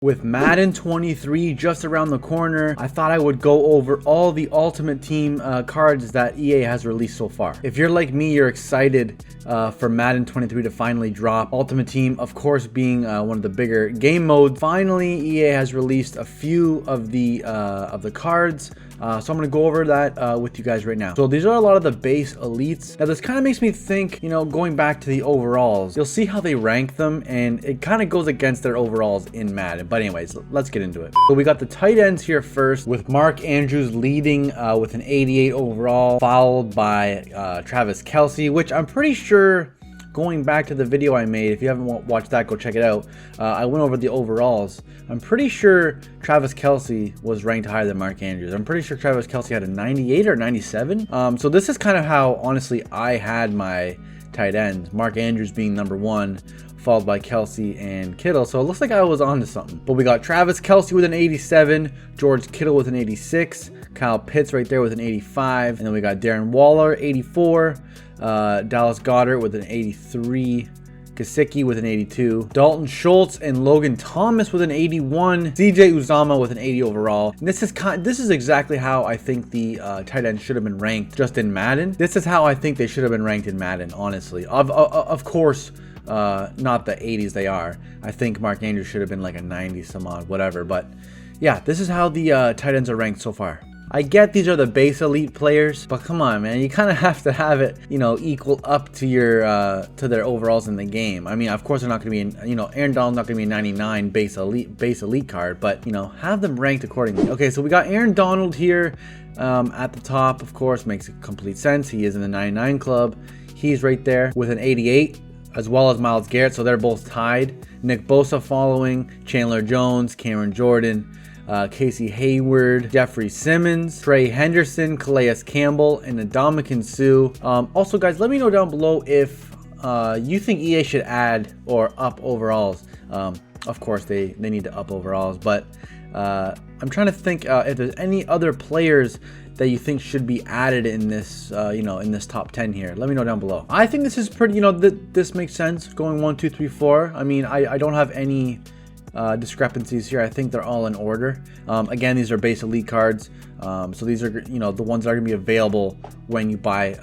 With Madden 23 just around the corner, I thought I would go over all the Ultimate Team cards that EA has released so far. If you're like me, you're excited for Madden 23 to finally drop. Ultimate Team, of course, being one of the bigger game modes. Finally, EA has released a few of the cards. So I'm going to go over that with you guys right now. So these are a lot of the base elites. Now this kind of makes me think, you know, going back to the overalls, you'll see how they rank them and it kind of goes against their overalls in Madden. But anyways, let's get into it. So we got the tight ends here first with Mark Andrews leading with an 88 overall, followed by Travis Kelce, which I'm pretty sure, going back to the video I made, if you haven't watched that, go check it out. I went over the overalls. I'm pretty sure Travis Kelce was ranked higher than Mark Andrews. I'm pretty sure Travis Kelce had a 98 or 97. So this is kind of how, honestly, I had my tight ends. Mark Andrews being number one, followed by Kelce and Kittle. So it looks like I was onto something. But we got Travis Kelce with an 87, George Kittle with an 86, Kyle Pitts right there with an 85, and then we got Darren Waller, 84, Dallas Goedert with an 83, Gesicki with an 82, Dalton Schultz and Logan Thomas with an 81, CJ Uzomah with an 80 overall. And this is exactly how I think the tight end should have been ranked just in Madden. This is how I think they should have been ranked in Madden, honestly. Of course, not the 80s they are. I think Mark Andrews should have been like a 90 some odd, whatever. But yeah, this is how the tight ends are ranked so far. I get these are the base elite players, but come on, man, you kind of have to have it, you know, equal up to your to their overalls in the game. I mean, of course, they're not going to be, you know, Aaron Donald's not going to be a 99 base elite card, but you know, have them ranked accordingly. Okay, so we got Aaron Donald here at the top. Of course, makes complete sense. He is in the 99 club. He's right there with an 88, as well as Myles Garrett. So they're both tied. Nick Bosa following, Chandler Jones, Cameron Jordan, Casey Hayward, Jeffrey Simmons, Trey Henderson, Calais Campbell, and Ndamukong Suh. Also, guys, let me know down below if you think EA should add or up overalls. Of course, they need to up overalls, but I'm trying to think if there's any other players that you think should be added in this, you know, in this top 10 here. Let me know down below. I think this is pretty, you know, this makes sense. Going 1, 2, 3, 4. I mean, I don't have any discrepancies here. I think they're all in order. Again, these are base elite cards, so these are, you know, the ones that are gonna be available when you buy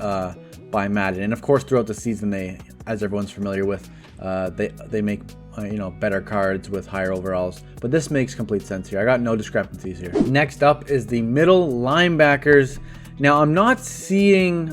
Madden. And of course, throughout the season, they, as everyone's familiar with, they make you know, better cards with higher overalls. But this makes complete sense here. I got no discrepancies here. Next up is the middle linebackers. Now I'm not seeing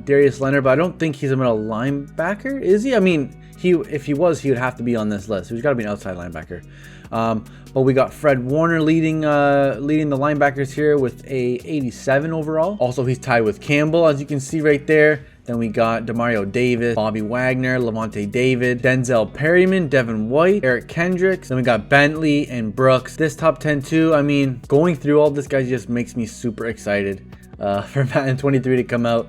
Darius Leonard, but I don't think he's a middle linebacker, is he? I mean, if he was, he would have to be on this list. He's got to be an outside linebacker. But we got Fred Warner leading the linebackers here with a 87 overall. Also, he's tied with Campbell, as you can see right there. Then we got Demario Davis, Bobby Wagner, Levante David, Denzel Perryman, Devin White, Eric Kendricks. Then we got Bentley and Brooks. This top 10 too, I mean, going through all this, guys, just makes me super excited for Madden 23 to come out.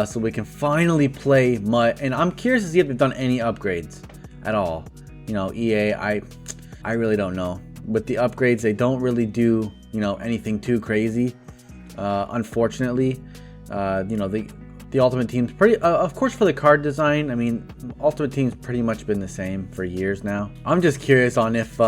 So we can finally play MUT. And I'm curious to see if they've done any upgrades at all. You know, EA, I really don't know. With the upgrades, they don't really do, you know, anything too crazy. Unfortunately, you know, the Ultimate Team's pretty, of course, for the card design. I mean, Ultimate Team's pretty much been the same for years now. I'm just curious on if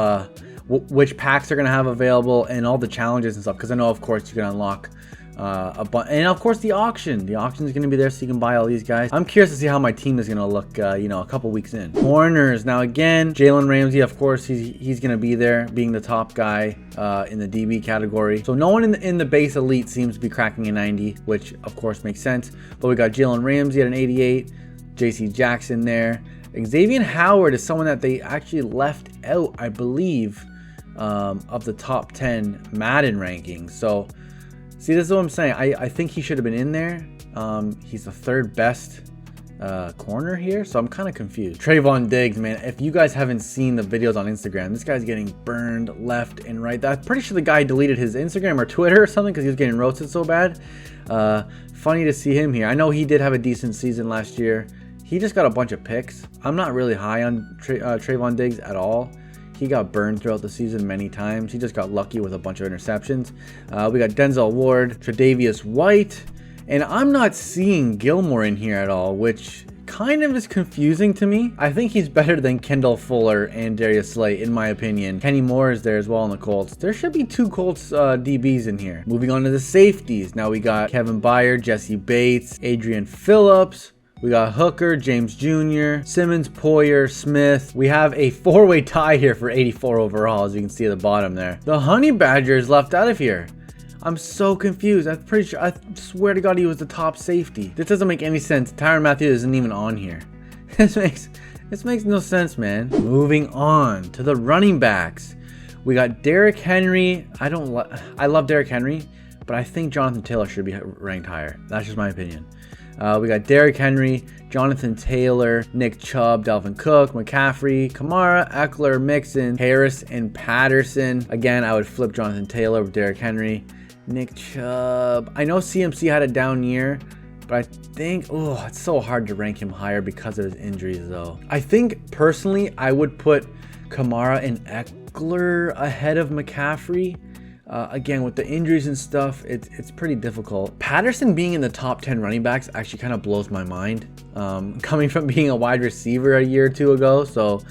which packs are gonna have available and all the challenges and stuff, because I know, of course, you can unlock and of course the auction is going to be there, so you can buy all these guys. I'm curious to see how my team is going to look, you know, a couple weeks in. Corners, now again, Jalen Ramsey, of course, he's going to be there, being the top guy in the DB category. So no one in the base elite seems to be cracking a 90, which of course makes sense. But we got Jalen Ramsey at an 88, JC Jackson there. Xavier Howard is someone that they actually left out, I believe, of the top 10 Madden rankings. So see, this is what I'm saying. I think he should have been in there. He's the third best corner here, so I'm kind of confused. Trayvon Diggs, man, if you guys haven't seen the videos on Instagram, this guy's getting burned left and right. I'm pretty sure the guy deleted his Instagram or Twitter or something because he was getting roasted so bad. Funny to see him here. I know he did have a decent season last year. He just got a bunch of picks. I'm not really high on Trayvon Diggs at all. He got burned throughout the season many times. He just got lucky with a bunch of interceptions. We got Denzel Ward, Tre'Davious White, and I'm not seeing Gilmore in here at all, which kind of is confusing to me. I think he's better than Kendall Fuller and Darius Slay, in my opinion. Kenny Moore is there as well on the Colts. There should be 2 Colts DBs in here. Moving on to the safeties. Now we got Kevin Byard, Jesse Bates, Adrian Phillips. We got Hooker, James Jr., Simmons, Poyer, Smith. We have a 4-way tie here for 84 overall, as you can see at the bottom there. The Honey Badger is left out of here. I'm so confused. I'm pretty sure, I swear to God, he was the top safety. This doesn't make any sense. Tyrann Mathieu isn't even on here. This makes no sense, man. Moving on to the running backs. We got Derrick Henry. I love Derrick Henry, but I think Jonathan Taylor should be ranked higher. That's just my opinion. We got Derrick Henry, Jonathan Taylor, Nick Chubb, Dalvin Cook, McCaffrey, Kamara, Eckler, Mixon, Harris, and Patterson. Again, I would flip Jonathan Taylor with Derrick Henry. Nick Chubb. I know CMC had a down year, but I think, it's so hard to rank him higher because of his injuries, though. I think, personally, I would put Kamara and Eckler ahead of McCaffrey. Again, with the injuries and stuff, it's pretty difficult. Patterson being in the top 10 running backs actually kind of blows my mind. Coming from being a wide receiver a year or 2 ago, so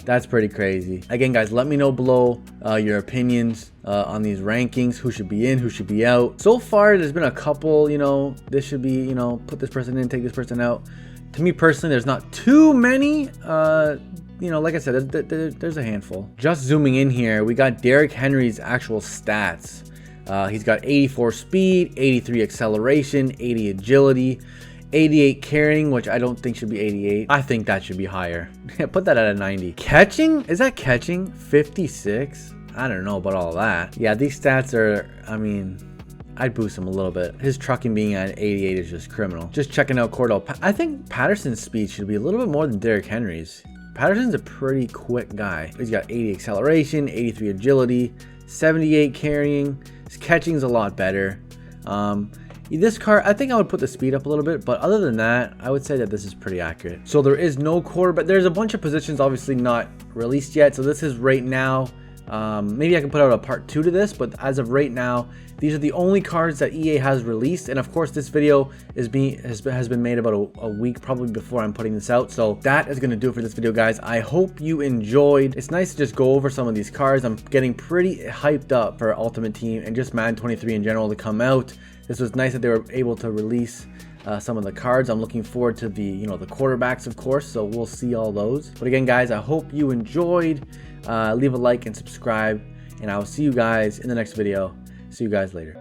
that's pretty crazy. Again, guys, let me know below your opinions on these rankings. Who should be in, who should be out. So far, there's been a couple, this should be, put this person in, take this person out. To me personally, there's not too many. Like I said, there's a handful. Just zooming in here, we got Derrick Henry's actual stats. He's got 84 speed, 83 acceleration, 80 agility, 88 carrying, which I don't think should be 88. I think that should be higher. Put that at a 90. Catching? Is that catching? 56? I don't know about all that. Yeah, these stats are, I'd boost him a little bit. His trucking being at 88 is just criminal. Just checking out Cordell. I think Patterson's speed should be a little bit more than Derrick Henry's. Patterson's a pretty quick guy. He's got 80 acceleration, 83 agility, 78 carrying. His catching's a lot better. This car, I think I would put the speed up a little bit, but other than that, I would say that this is pretty accurate. So there is no quarterback. There's a bunch of positions obviously not released yet. So this is right now. Maybe I can put out a part 2 to this, but as of right now, these are the only cards that EA has released. And of course, this video has been made about a week probably before I'm putting this out. So that is going to do it for this video, guys. I hope you enjoyed. It's nice to just go over some of these cards. I'm getting pretty hyped up for Ultimate Team and just Madden 23 in general to come out. This was nice that they were able to release some of the cards. I'm looking forward to the the quarterbacks, of course, so we'll see all those. But again, guys, I hope you enjoyed. Leave a like and subscribe, and I will see you guys in the next video. See you guys later.